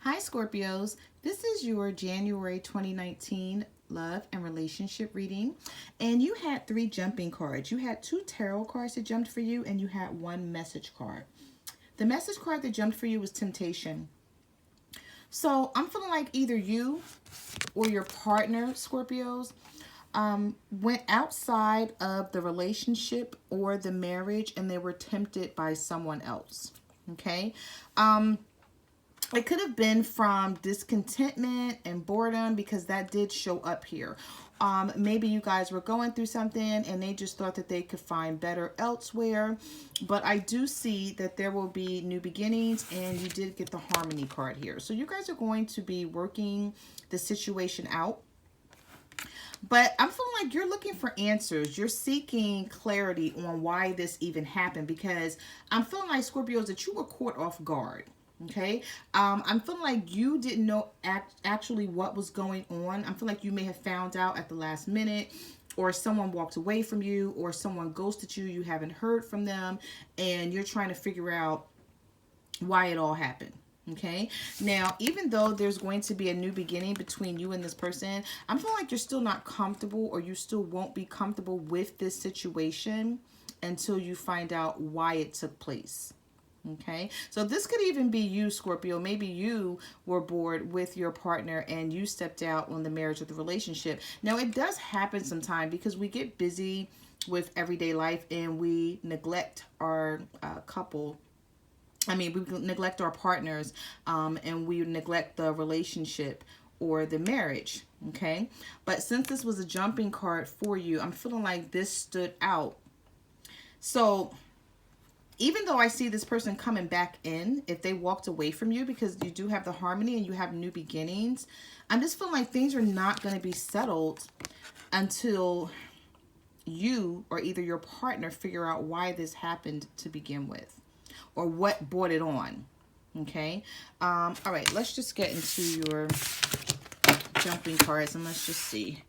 Hi Scorpios, this is your January 2019 love and relationship reading, and you had 3 jumping cards. You had 2 tarot cards that jumped for you, and you had 1 message card. The message card that jumped for you was temptation. So I'm feeling like either you or your partner, Scorpios, went outside of the relationship or the marriage and they were tempted by someone else. Okay. It could have been from discontentment and boredom, because that did show up here. Maybe you guys were going through something and they just thought that they could find better elsewhere. But I do see that there will be new beginnings, and you did get the harmony card here. So you guys are going to be working the situation out. But I'm feeling like you're looking for answers. You're seeking clarity on why this even happened, because I'm feeling like, Scorpios, that you were caught off guard. Okay, I'm feeling like you didn't know actually what was going on. I'm feeling like you may have found out at the last minute, or someone walked away from you, or someone ghosted you. You haven't heard from them, and you're trying to figure out why it all happened. Okay, now, even though there's going to be a new beginning between you and this person, I'm feeling like you're still not comfortable, or you still won't be comfortable with this situation until you find out why it took place. Okay, so this could even be you, Scorpio. Maybe you were bored with your partner and you stepped out on the marriage or the relationship. Now, it does happen sometimes because we get busy with everyday life and we neglect our we neglect our partners, and we neglect the relationship or the marriage. Okay, but since this was a jumping card for you, I'm feeling like this stood out. So even though I see this person coming back in, if they walked away from you, because you do have the harmony and you have new beginnings, I'm just feeling like things are not going to be settled until you or either your partner figure out why this happened to begin with, or what brought it on. Okay. All right, let's just get into your jumping cards and let's just see.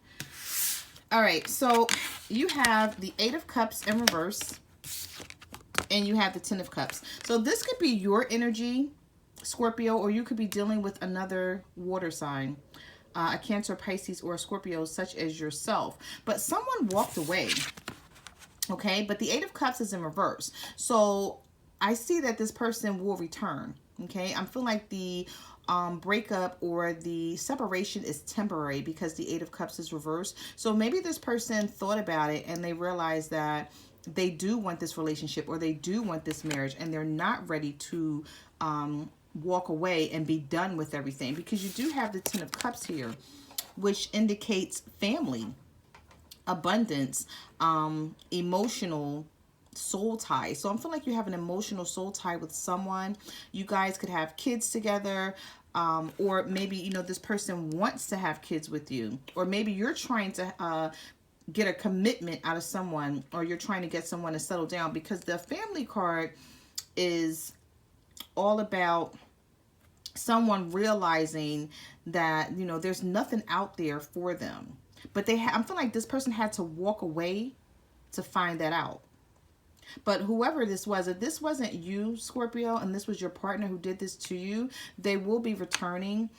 All right, so you have the 8 of Cups in reverse, and you have the 10 of Cups. So this could be your energy, Scorpio, or you could be dealing with another water sign, a Cancer, Pisces, or a Scorpio, such as yourself. But someone walked away, okay? But the 8 of Cups is in reverse. So I see that this person will return, okay? I'm feeling like the breakup or the separation is temporary because the 8 of Cups is reversed. So maybe this person thought about it and they realized that they do want this relationship or they do want this marriage, and they're not ready to walk away and be done with everything, because you do have the 10 of Cups here, which indicates family, abundance, emotional soul tie. So I'm feeling like you have an emotional soul tie with someone. You guys could have kids together, or maybe, you know, this person wants to have kids with you, or maybe you're trying to get a commitment out of someone, or you're trying to get someone to settle down, because the family card is all about someone realizing that, you know, there's nothing out there for them. But I'm feeling like this person had to walk away to find that out. But whoever this was, if this wasn't you, Scorpio, and this was your partner who did this to you, they will be returning,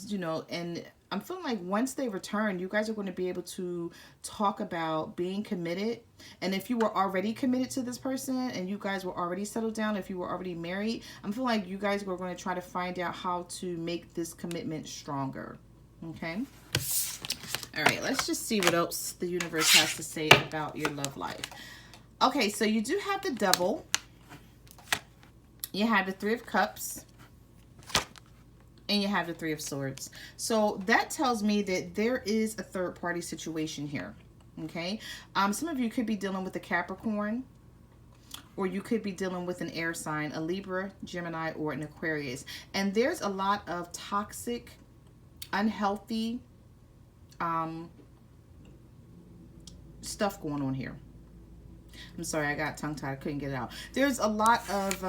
you know, and I'm feeling like once they return, you guys are going to be able to talk about being committed. And if you were already committed to this person and you guys were already settled down, if you were already married, I'm feeling like you guys are going to try to find out how to make this commitment stronger. Okay. All right, let's just see what else the universe has to say about your love life. Okay, so you do have the Devil. You have the 3 of Cups. And you have the 3 of Swords. So that tells me that there is a third party situation here. Okay. Some of you could be dealing with a Capricorn, or you could be dealing with an air sign, a Libra, Gemini, or an Aquarius. And there's a lot of toxic, unhealthy stuff going on here. I'm sorry, I got tongue tied. I couldn't get it out. There's a lot of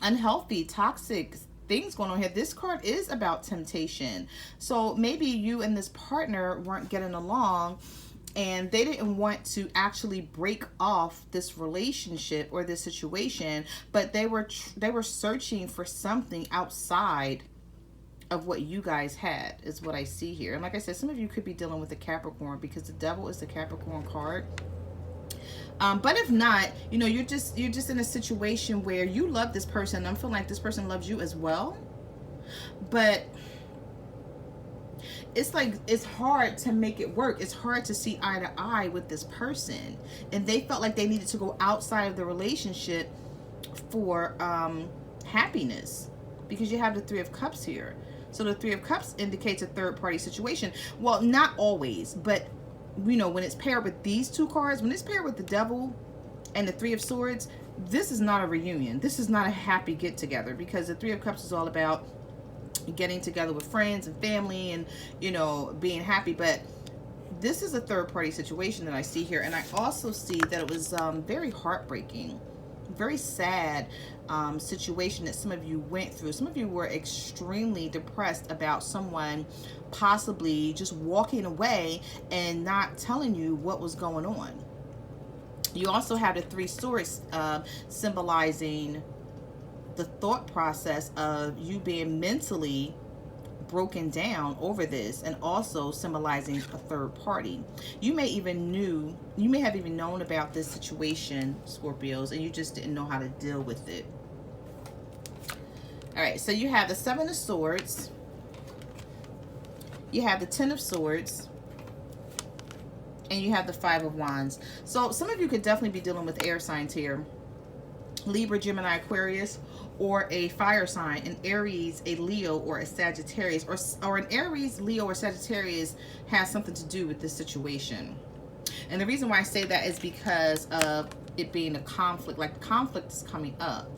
unhealthy, toxic things going on here. This card is about temptation. So maybe you and this partner weren't getting along, and they didn't want to actually break off this relationship or this situation, but they were searching for something outside of what you guys had, is what I see here. And like I said, some of you could be dealing with a Capricorn, because the devil is the Capricorn card. But if not, you know, you're just in a situation where you love this person. I'm feeling like this person loves you as well, but it's like, it's hard to make it work. It's hard to see eye to eye with this person, and they felt like they needed to go outside of the relationship for happiness, because you have the Three of Cups here. So the Three of Cups indicates a third party situation. Well, not always, but you know, when it's paired with these two cards, when it's paired with the Devil and the Three of Swords, this is not a reunion. This is not a happy get together, because the Three of Cups is all about getting together with friends and family and, you know, being happy. But this is a third party situation that I see here. And I also see that it was very heartbreaking, very sad situation that some of you went through. Some of you were extremely depressed about someone possibly just walking away and not telling you what was going on. You also have the Three Swords symbolizing the thought process of you being mentally broken down over this, and also symbolizing a third party. You may have even known about this situation, Scorpios, and you just didn't know how to deal with it. All right, so you have the Seven of Swords, you have the Ten of Swords, and you have the Five of Wands. So some of you could definitely be dealing with air signs here. Libra, Gemini, Aquarius, or a fire sign, an Aries, a Leo, or a Sagittarius, or an Aries, Leo, or Sagittarius has something to do with this situation. And the reason why I say that is because of it being a conflict, like conflict is coming up.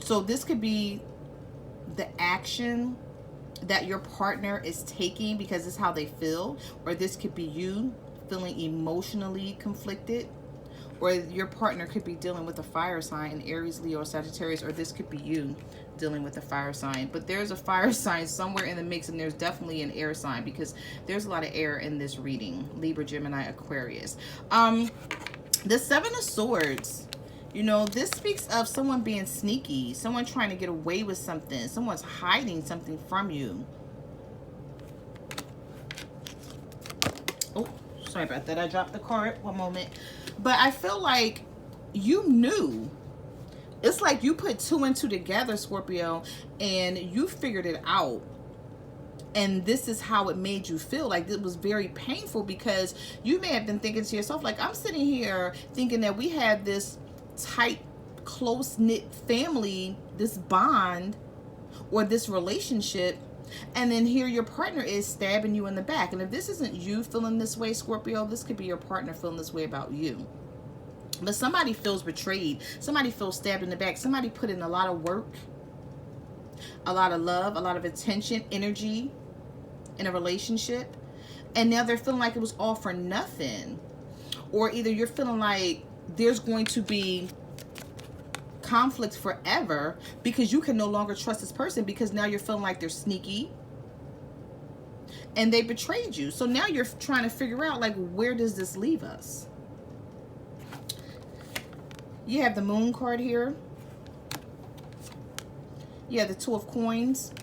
So this could be the action that your partner is taking because it's how they feel, or this could be you feeling emotionally conflicted, or your partner could be dealing with a fire sign, an Aries, Leo, or Sagittarius, or this could be you dealing with a fire sign. But there's a fire sign somewhere in the mix, and there's definitely an air sign, because there's a lot of air in this reading. Libra, Gemini, Aquarius. The Seven of Swords, you know, this speaks of someone being sneaky, someone trying to get away with something, someone's hiding something from you. Oh, sorry about that. I dropped the card. One moment. But I feel like you knew. It's like you put two and two together, Scorpio, and you figured it out. And this is how it made you feel. Like, it was very painful, because you may have been thinking to yourself, like, I'm sitting here thinking that we had this tight, close-knit family, this bond, or this relationship, and then here your partner is stabbing you in the back. And if this isn't you feeling this way, Scorpio, this could be your partner feeling this way about you. But somebody feels betrayed. Somebody feels stabbed in the back. Somebody put in a lot of work, a lot of love, a lot of attention, energy in a relationship, and now they're feeling like it was all for nothing. Or either you're feeling like there's going to be conflict forever because you can no longer trust this person, because now you're feeling like they're sneaky and they betrayed you. So now you're trying to figure out, like, where does this leave us? You have the Moon card here. You have the Two of Coins,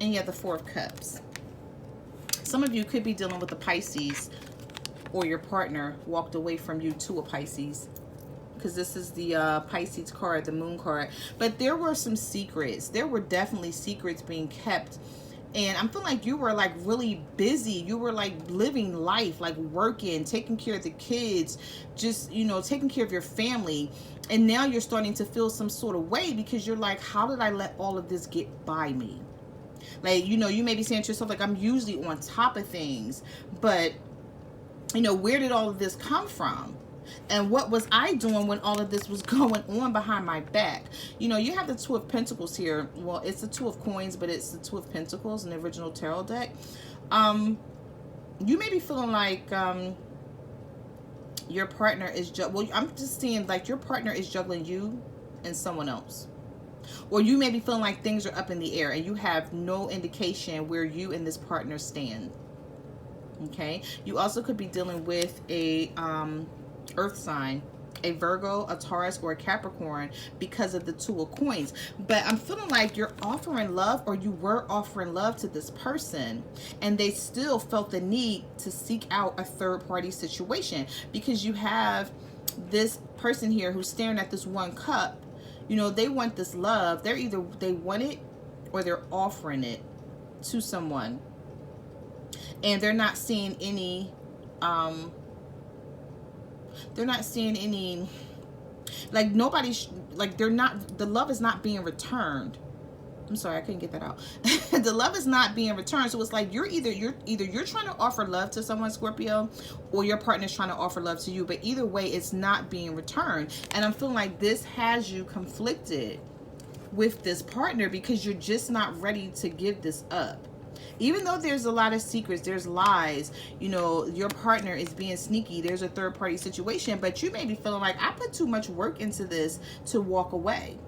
and you have the Four of Cups. Some of you could be dealing with the Pisces, or your partner walked away from you to a Pisces, because this is the Pisces card, the Moon card. But there were some secrets. There were definitely secrets being kept. And I'm feeling like you were like really busy. You were like living life, like working, taking care of the kids, just, you know, taking care of your family. And now you're starting to feel some sort of way, because you're like, how did I let all of this get by me? Like, you know, you may be saying to yourself, like, I'm usually on top of things, but, you know, where did all of this come from? And what was I doing when all of this was going on behind my back? You know, you have the Two of Pentacles here. Well, it's the Two of Coins, but it's the Two of Pentacles in the original tarot deck. You may be feeling like your partner is, well, I'm just seeing like your partner is juggling you and someone else. Or you may be feeling like things are up in the air and you have no indication where you and this partner stand. Okay. You also could be dealing with a earth sign, a Virgo, a Taurus, or a Capricorn because of the Two of Coins. But I'm feeling like you're offering love, or you were offering love to this person, and they still felt the need to seek out a third party situation, because you have this person here who's staring at this one cup. You know, they want this love. They're either they want it or they're offering it to someone, and they're not seeing any like nobody's like they're not, the love is not being returned. I'm sorry, I couldn't get that out. The love is not being returned. So it's like you're trying to offer love to someone, Scorpio, or your partner's trying to offer love to you, but either way it's not being returned. And I'm feeling like this has you conflicted with this partner because you're just not ready to give this up. Even though there's a lot of secrets, there's lies, you know, your partner is being sneaky, there's a third party situation, but you may be feeling like, I put too much work into this to walk away.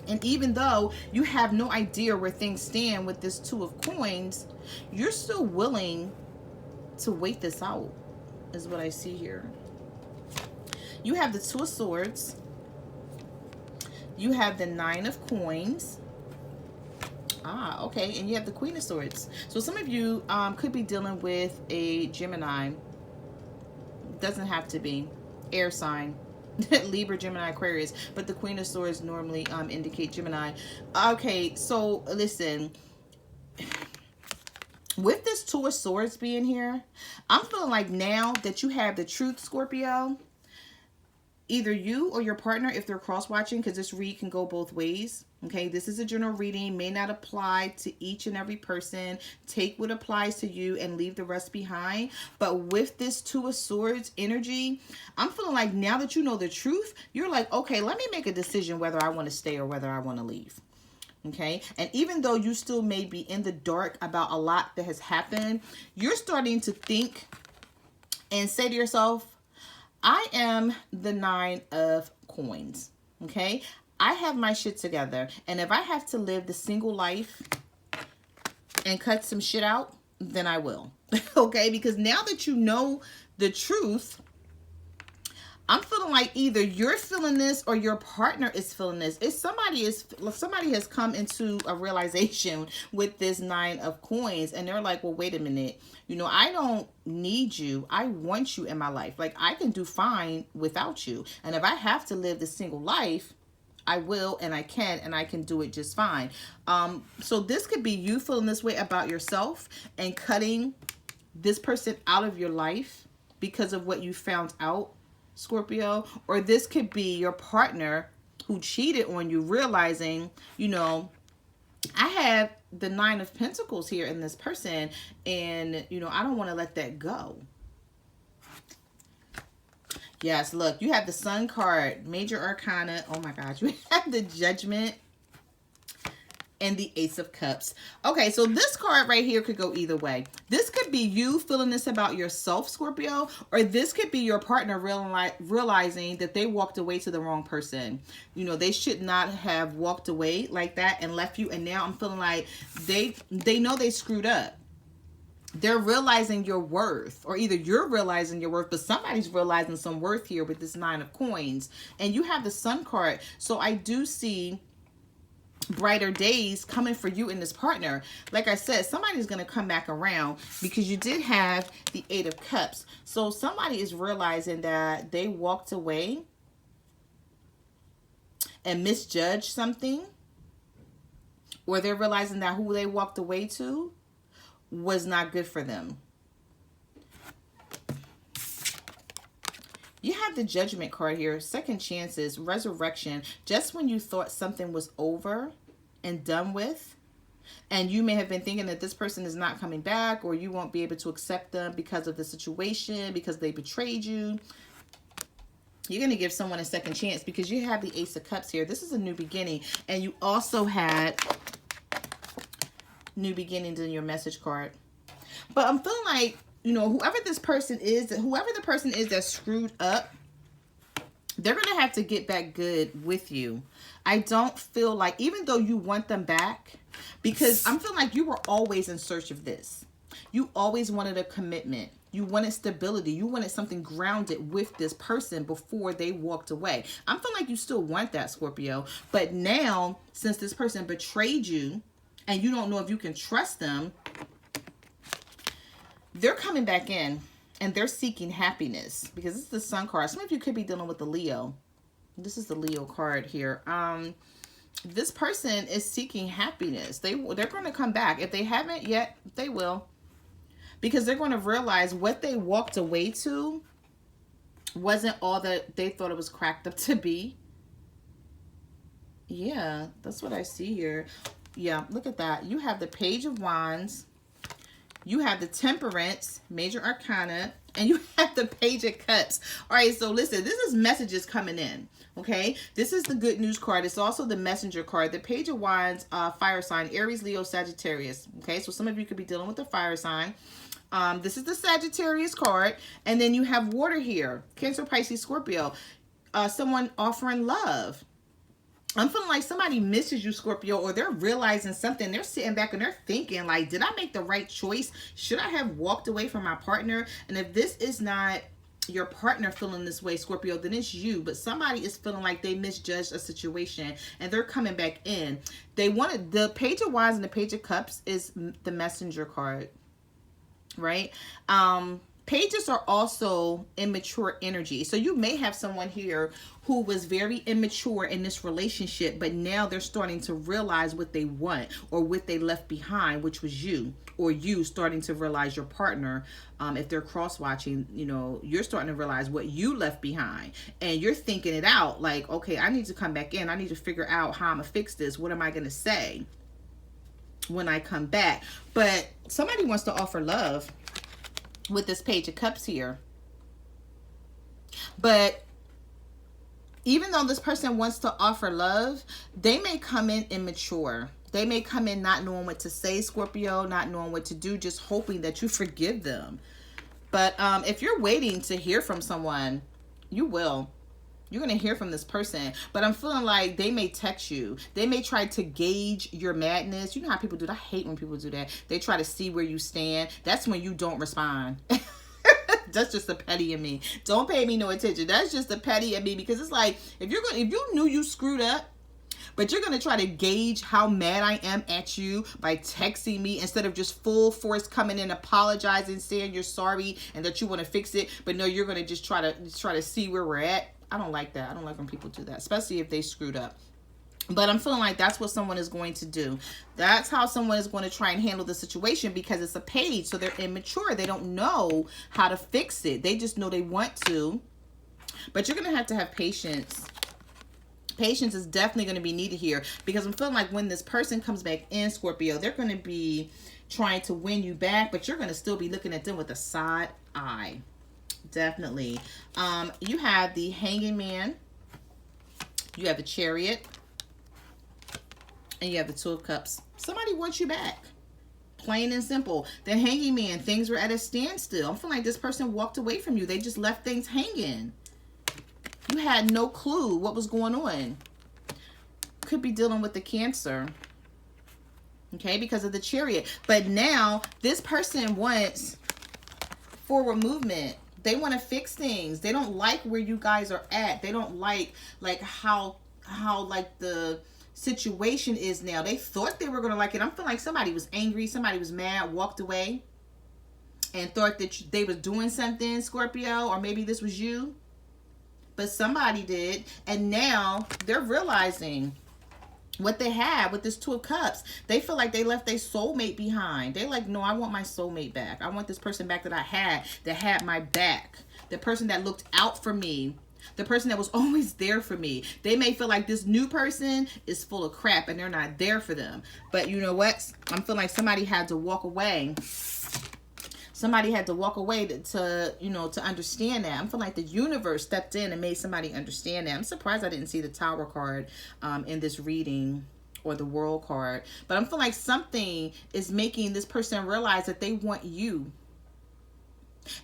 And even though you have no idea where things stand with this Two of Coins, you're still willing to wait this out, is what I see here. You have the Two of Swords. You have the Nine of Coins. Ah, okay. And you have the Queen of Swords. So some of you could be dealing with a Gemini. Doesn't have to be. Air sign. Libra, Gemini, Aquarius. But the Queen of Swords normally indicate Gemini. Okay, so listen. With this Two of Swords being here, I'm feeling like now that you have the truth, Scorpio, either you or your partner, if they're cross-watching, because this read can go both ways. Okay, this is a general reading, may not apply to each and every person. Take what applies to you and leave the rest behind. But with this Two of Swords energy, I'm feeling like now that you know the truth, you're like, okay, let me make a decision whether I want to stay or whether I want to leave. Okay, and even though you still may be in the dark about a lot that has happened, you're starting to think and say to yourself, I am the Nine of Coins. Okay, I have my shit together, and if I have to live the single life and cut some shit out, then I will. Okay, because now that you know the truth, I'm feeling like either you're feeling this or your partner is feeling this. If somebody has come into a realization with this Nine of Coins, and they're like, well, wait a minute, you know, I don't need you. I want you in my life. Like, I can do fine without you. And if I have to live the single life, I will, and I can do it just fine. So this could be you feeling this way about yourself and cutting this person out of your life because of what you found out, Scorpio. Or this could be your partner who cheated on you, realizing, you know, I have the Nine of Pentacles here in this person, and, you know, I don't want to let that go. Yes, look, you have the Sun card, Major Arcana. Oh my gosh, you have the Judgment and the Ace of Cups. Okay, so this card right here could go either way. This could be you feeling this about yourself, Scorpio, or this could be your partner realizing that they walked away to the wrong person. You know, they should not have walked away like that and left you, and now I'm feeling like they know they screwed up. They're realizing your worth, or either you're realizing your worth, but somebody's realizing some worth here with this Nine of Coins. And you have the Sun card. So I do see brighter days coming for you and this partner. Like I said, somebody's going to come back around because you did have the Eight of Cups. So somebody is realizing that they walked away and misjudged something, or they're realizing that who they walked away to was not good for them. You have the Judgment card here. Second chances, resurrection. Just when you thought something was over and done with, and you may have been thinking that this person is not coming back, or you won't be able to accept them because of the situation, because they betrayed you, you're going to give someone a second chance because you have the Ace of Cups here. This is a new beginning. And you also had new beginnings in your message card. But I'm feeling like, you know, whoever this person is, whoever the person is that screwed up, they're going to have to get back good with you. I don't feel like, even though you want them back, because I'm feeling like you were always in search of this. You always wanted a commitment. You wanted stability. You wanted something grounded with this person before they walked away. I'm feeling like you still want that, Scorpio. But now, since this person betrayed you and you don't know if you can trust them, they're coming back in and they're seeking happiness, because this is the Sun card. Some of you could be dealing with the Leo. This is the Leo card here. This person is seeking happiness. They're going to come back. If they haven't yet, they will. Because they're going to realize what they walked away to wasn't all that they thought it was cracked up to be. Yeah, that's what I see here. Yeah, look at that. You have the Page of Wands. You have the Temperance, Major Arcana, and you have the Page of Cups. All right, so listen, this is messages coming in, okay? This is the good news card. It's also the messenger card. The Page of Wands, fire sign, Aries, Leo, Sagittarius, okay? So some of you could be dealing with the fire sign. This is the Sagittarius card, and then you have water here, Cancer, Pisces, Scorpio. Someone offering love. I'm feeling like somebody misses you, Scorpio, or they're realizing something. They're sitting back and they're thinking, like, did I make the right choice? Should I have walked away from my partner? And if this is not your partner feeling this way, Scorpio, then it's you. But somebody is feeling like they misjudged a situation and they're coming back in. They wanted the Page of Wands and the Page of Cups is the messenger card, right? Pages are also immature energy. So you may have someone here who was very immature in this relationship, but now they're starting to realize what they want or what they left behind, which was you, or you starting to realize your partner. If they're cross-watching, you know, you're starting to realize what you left behind and you're thinking it out like, okay, I need to come back in. I need to figure out how I'm gonna fix this. What am I gonna say when I come back? But somebody wants to offer love with this Page of Cups here. But even though this person wants to offer love, they may come in immature. They may come in not knowing what to say, Scorpio, not knowing what to do, just hoping that you forgive them. But if you're waiting to hear from someone, you will. You're going to hear from this person. But I'm feeling like they may text you. They may try to gauge your madness. You know how people do that? I hate when people do that. They try to see where you stand. That's when you don't respond. That's just the petty in me. Don't pay me no attention. That's just the petty in me, because it's like, if you knew you screwed up, but you're going to try to gauge how mad I am at you by texting me instead of just full force coming in, apologizing, saying you're sorry and that you want to fix it. But no, you're going to just try to see where we're at. I don't like that. I don't like when people do that, especially if they screwed up. But I'm feeling like that's what someone is going to do. That's how someone is going to try and handle the situation, because it's a page. So they're immature. They don't know how to fix it. They just know they want to. But you're going to have patience. Patience is definitely going to be needed here, because I'm feeling like when this person comes back in, Scorpio, they're going to be trying to win you back, but you're going to still be looking at them with a side eye. Definitely. You have the Hanging Man. You have the Chariot. And you have the Two of Cups. Somebody wants you back. Plain and simple. The Hanging Man, things were at a standstill. I feel like this person walked away from you. They just left things hanging. You had no clue what was going on. Could be dealing with the Cancer. Okay, because of the Chariot. But now, this person wants forward movement. They want to fix things. They don't like where you guys are at. They don't like how like the situation is now. They thought they were going to like it. I'm feeling like somebody was angry, somebody was mad, walked away, and thought that they was doing something, Scorpio, or maybe this was you. But somebody did, and now they're realizing what they had with this Two of Cups. They feel like they left their soulmate behind. They like, no, I want my soulmate back. I want this person back that had my back. The person that looked out for me. The person that was always there for me. They may feel like this new person is full of crap and they're not there for them. But you know what? I'm feeling like somebody had to walk away. Somebody had to walk away to understand that. I'm feeling like the universe stepped in and made somebody understand that. I'm surprised I didn't see the Tower card in this reading, or the World card. But I'm feeling like something is making this person realize that they want you.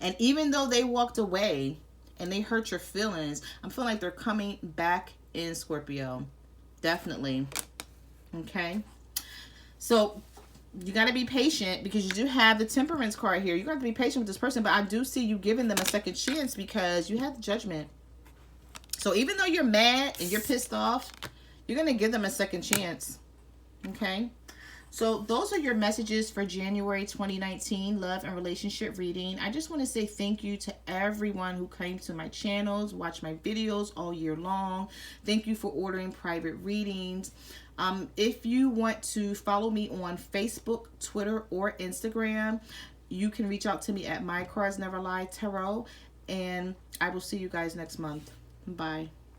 And even though they walked away and they hurt your feelings, I'm feeling like they're coming back in, Scorpio. Definitely. Okay. So you got to be patient because you do have the Temperance card here. You got to be patient with this person, but I do see you giving them a second chance because you have the Judgment. So even though you're mad and you're pissed off, you're going to give them a second chance. Okay? So those are your messages for January 2019 love and relationship reading. I just want to say thank you to everyone who came to my channels, watched my videos all year long. Thank you for ordering private readings. If you want to follow me on Facebook, Twitter, or Instagram, you can reach out to me at My Cards Never Lie Tarot. And I will see you guys next month. Bye.